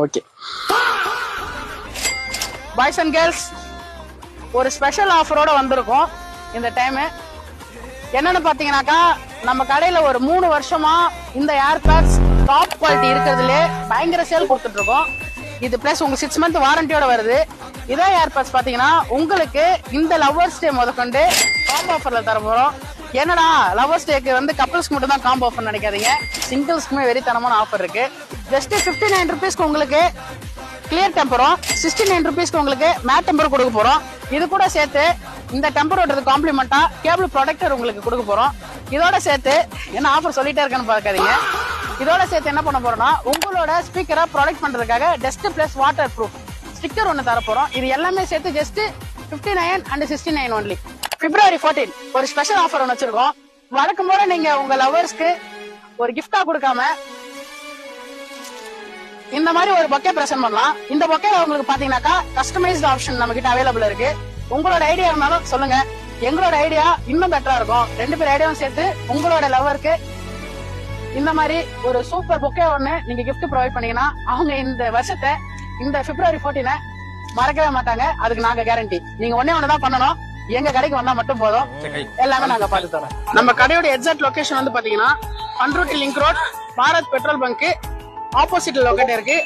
Okay boys and girls, ஒரு special ஆஃபரோட வந்திருக்கோம் இந்த டைமு. என்னன்னு பாத்தீங்கன்னாக்கா, நம்ம கடையில ஒரு 3 வருஷமா இந்த ஏர்பேட்ஸ் டாப் குவாலிட்டி இருக்கிறதுலே பயங்கர சேல் கொடுத்துட்டு இருக்கோம். இது பிளஸ் உங்க 6 மந்த் வாரண்டியோட வருது. இதே ஏர்பேட்ஸ் பாத்தீங்கன்னா உங்களுக்கு இந்த லவ்வர்ஸ் டே முதற்கொண்டு காம்போ ஆஃபர்ல தர போறோம். என்னடா லவ்வர்ஸ் டேக்கு வந்து கப்பல்ஸ்க்கு மட்டும் தான் காம்போ ஆஃபர் நினைக்காதீங்க, சிங்கிள்ஸ்க்குமே வெறித்தனமான ஆஃபர் இருக்கு. ஜஸ்ட் 59 ருபீஸ்க்கு உங்களுக்கு கிளியர் டெம்பரும், 69 ருபீஸ்க்கு உங்களுக்கு மேட் டெம்பர் கொடுக்க போறோம். இது கூட சேர்த்து இந்த டெம்பர் ஓட்டுறது காம்ப்ளிமெண்டா கேபிள் ப்ரொடெக்டர் உங்களுக்கு கொடுக்க போறோம். இதோட சேர்த்து என்ன ஆஃபர் சொல்லிட்டே இருக்கேன்னு பார்க்காதீங்க. இதோட சேர்த்து என்ன பண்ண போறோம்னா, உங்களோட ஸ்பீக்கரை ப்ரொடெக்ட் பண்றதுக்காக dust plus water proof sticker ஒன்று தர போறோம். இது எல்லாமே சேர்த்து ஜஸ்ட் 59 and 69 ஒன்லி. February 14 ஒரு ஸ்பெஷல் ஆஃபர் ஒன்று வச்சிருக்கோம். வழக்கம் போல நீங்க உங்க லவர்ஸ்க்கு ஒரு கிஃப்டா கொடுக்காம இந்த மாதிரி ஒரு பொக்கே பிரசன்ட் பண்ணலாம். இந்த பொக்கே உங்களுக்கு பாத்தீங்கன்னாக்கா கஸ்டமைஸ்ட் ஆப்ஷன் நம்ம கிட்ட அவைலபிள் இருக்கு. உங்களோட ஐடியா இருந்தாலும் சொல்லுங்க, எங்களோட ஐடியா இன்னும் பெட்டரா இருக்கும். 2 பேர் ஐடியாவும் சேர்த்து உங்களோட லவருக்கு இந்த மாதிரி ஒரு சூப்பர் பொக்கே ஒண்ணு நீங்க கிஃப்ட் ப்ரொவைட் பண்ணீங்கன்னா அவங்க இந்த வருஷத்தை இந்த February 14 மறக்கவே மாட்டாங்க. அதுக்கு நாங்க கேரண்டி. நீங்க ஒன்னேதான் பண்ணணும், எங்க கடைக்கு வந்தா மட்டும் போதும், எல்லாமே நாங்க பார்த்து தரோம். நம்ம கடையோட எக்ஸாக்ட் லொகேஷன் வந்து பாத்தீங்கன்னா Panruti link road Bharat petrol bunk ஆப்போசிட்ல லொகேட் இருக்கு.